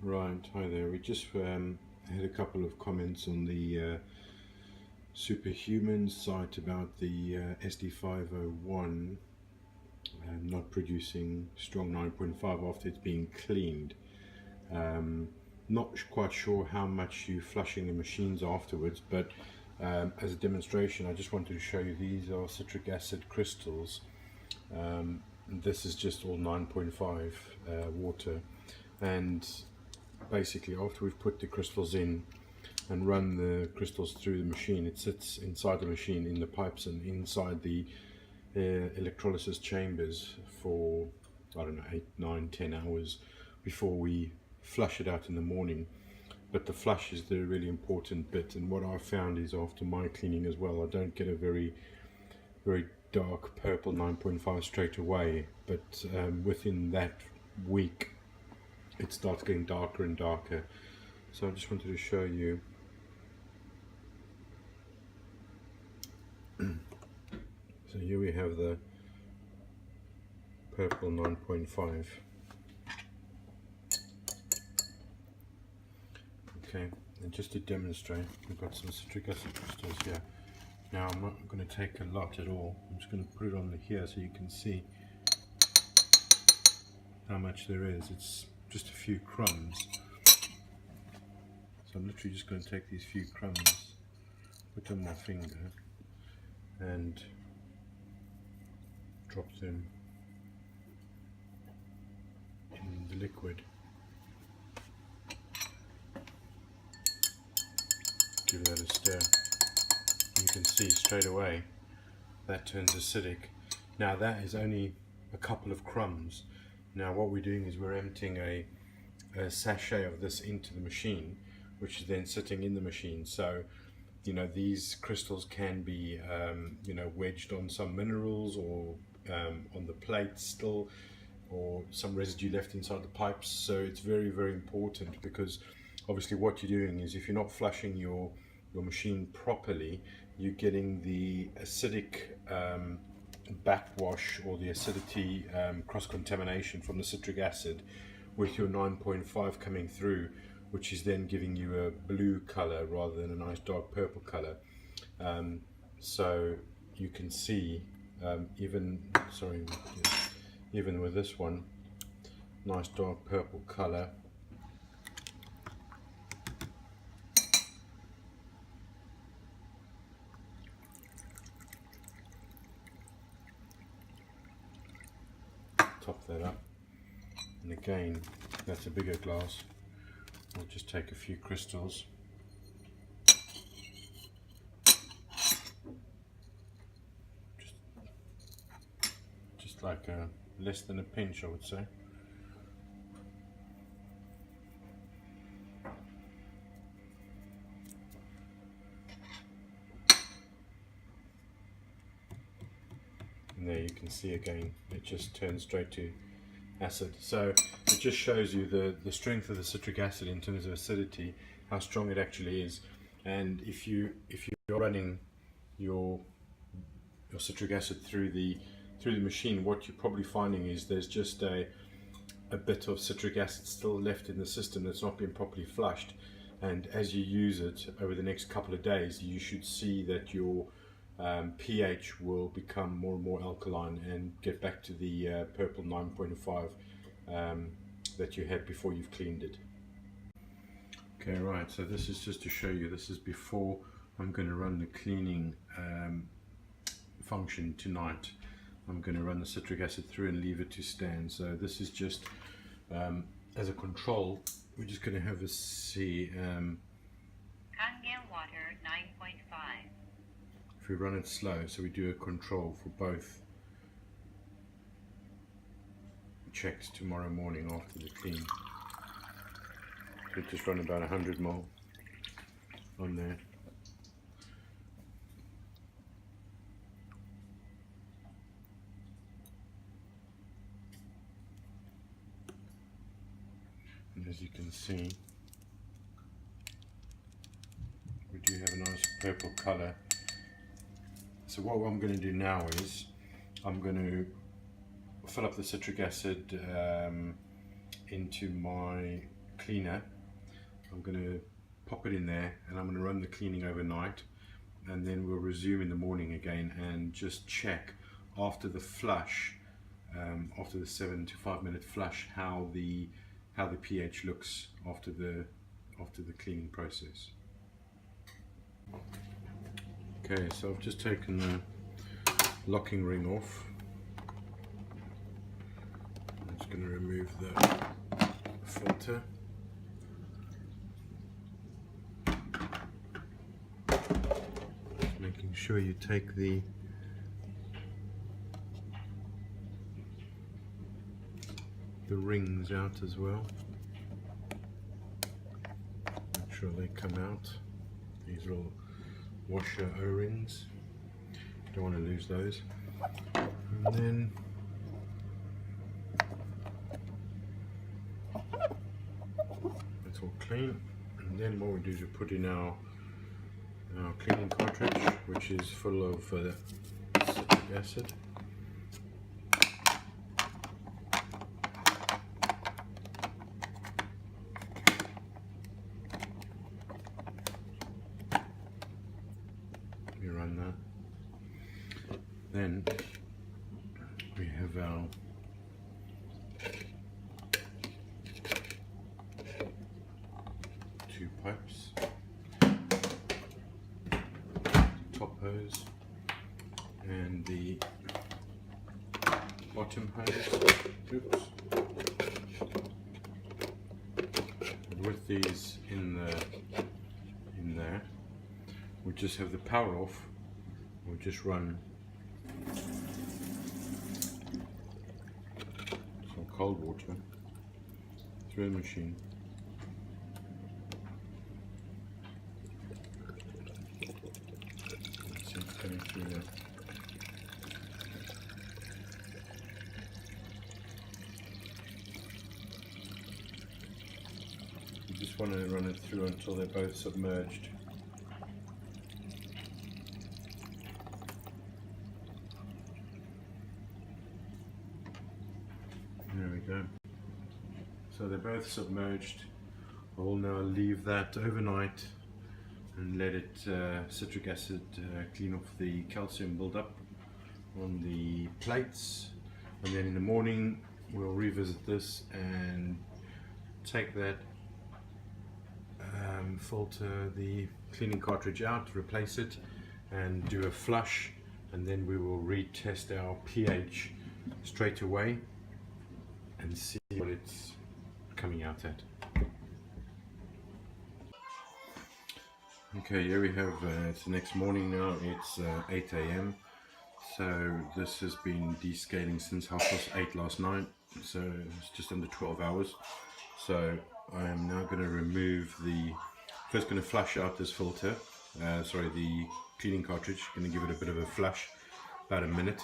Right, hi there. We just had a couple of comments on the Superhuman site about the SD501 not producing strong 9.5 after it's being cleaned. Um, Not quite sure how much you flushing the machines afterwards, but as a demonstration, I just wanted to show you these are citric acid crystals. This is just all 9.5 water, and basically after we've put the crystals in and run the crystals through the machine, it sits inside the machine in the pipes and inside the electrolysis chambers for, I don't know, 8, 9, 10 hours before we flush it out in the morning. But the flush is the really important bit, and what I found is after my cleaning as well, I don't get a very dark purple 9.5 straight away, but within that week it starts getting darker and darker. So I just wanted to show you. So here we have the purple 9.5. Okay, and just to demonstrate, we've got some citric acid crystals here. Now I'm not going to take a lot at all. I'm just going to put it on here so you can see how much there is. It's just a few crumbs. So I'm literally just going to take these few crumbs, put them on my finger, and drop them in the liquid. Give that a stir. You can see straight away that turns acidic. Now that is only a couple of crumbs. Now what we're doing is we're emptying a sachet of this into the machine, which is then sitting in the machine. So these crystals can be wedged on some minerals, or on the plate still, or some residue left inside the pipes. So it's very important, because obviously what you're doing is, if you're not flushing your machine properly, you're getting the acidic backwash, or the acidity cross-contamination from the citric acid with your 9.5 coming through, which is then giving you a blue color rather than a nice dark purple color. So you can see even with this one, nice dark purple color. Top that up, and again, that's a bigger glass. We'll just take a few crystals. Just like less than a pinch, I would say. And there you can see again, it just turns straight to acid. So it just shows you the strength of the citric acid in terms of acidity, how strong it actually is. And if you're running your citric acid through the machine, what you're probably finding is there's just a bit of citric acid still left in the system that's not been properly flushed. And as you use it over the next couple of days, you should see that your pH will become more and more alkaline and get back to the purple 9.5 that you had before you've cleaned it. Okay, right, so this is just to show you, this is before I'm going to run the cleaning function tonight. I'm going to run the citric acid through and leave it to stand. So this is just as a control. We're just going to have a see. Kangen water 9.5. If we run it slow, so we do a control for both checks tomorrow morning after the clean. So just run about 100 ml on there. And as you can see, we do have a nice purple color. So what I'm going to do now is I'm going to fill up the citric acid into my cleaner. I'm going to pop it in there and I'm going to run the cleaning overnight, and then we'll resume in the morning again and just check after the flush, after the 7 to 5 minute flush, how the pH looks after the cleaning process. Okay, so I've just taken the locking ring off. I'm just going to remove the filter. Just making sure you take the rings out as well. Make sure they come out. These are all washer O-rings. Don't want to lose those. And then it's all clean. And then what we do is we put in our cleaning cartridge, which is full of citric acid. We run that. Then we have our two pipes, top hose and the bottom hose. Oops. And with these in there, we just have the power off. We'll just run some cold water through the machine. See it's coming through there. You just want to run it through until they're both submerged. There we go. So they're both submerged. I'll now leave that overnight and let it citric acid clean off the calcium buildup on the plates, and then in the morning we'll revisit this and take that filter, the cleaning cartridge out, replace it and do a flush, and then we will retest our pH straight away and see what it's coming out at. Okay, here we have, it's the next morning now, it's 8 AM. So this has been descaling since 8:30 last night, so it's just under 12 hours. So I am now going to remove first going to flush out this filter, the cleaning cartridge, going to give it a bit of a flush, about a minute.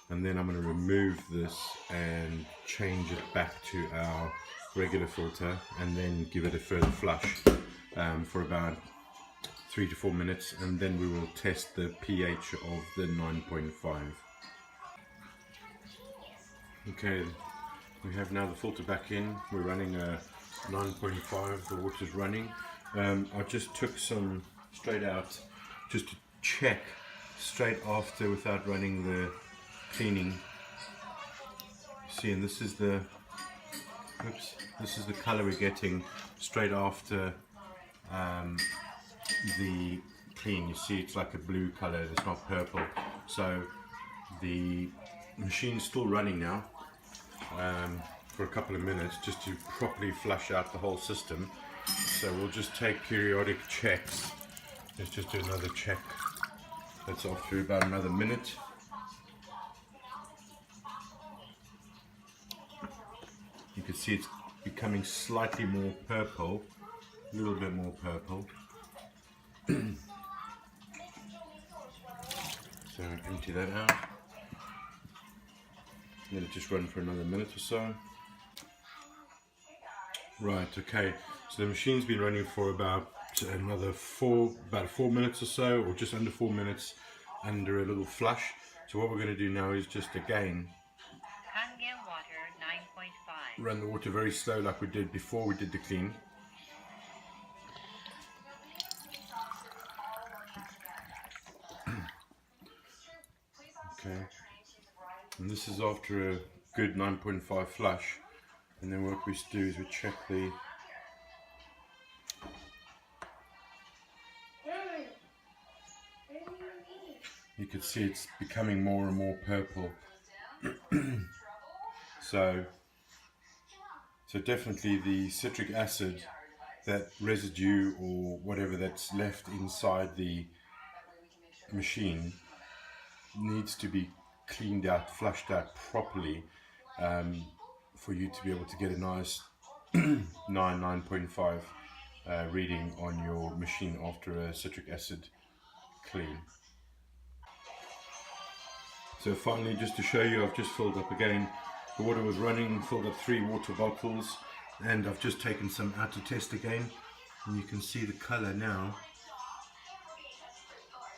And then I'm going to remove this and change it back to our regular filter, and then give it a further flush for about 3 to 4 minutes, and then we will test the pH of the 9.5. Okay, we have now the filter back in. We're running a 9.5, the water's running. I just took some straight out just to check straight after without running the cleaning. See, and this is the color we're getting straight after the clean. You see it's like a blue color, it's not purple. So the machine's still running now for a couple of minutes just to properly flush out the whole system. So we'll just take periodic checks. Let's just do another check. That's after about another minute. You can see it's becoming slightly more purple, a little bit more purple. So empty that out. Let it just run for another minute or so. Right, okay, so the machine's been running for about another 4 minutes or so, or just under 4 minutes, under a little flush. So what we're going to do now is just again Kangen water 9.5. run the water very slow like we did before we did the clean. And this is after a good 9.5 flush. And then what we do is we check the you can see it's becoming more and more purple. so definitely the citric acid, that residue or whatever that's left inside the machine, needs to be cleaned out, flushed out properly, for you to be able to get a nice 9.5 reading on your machine after a citric acid clean. So finally, just to show you, I've just filled up again. The water was running, filled up 3 water bottles, and I've just taken some out to test again. And you can see the color now.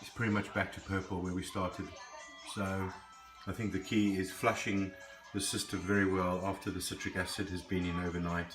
It's pretty much back to purple where we started. So I think the key is flushing the system very well after the citric acid has been in overnight.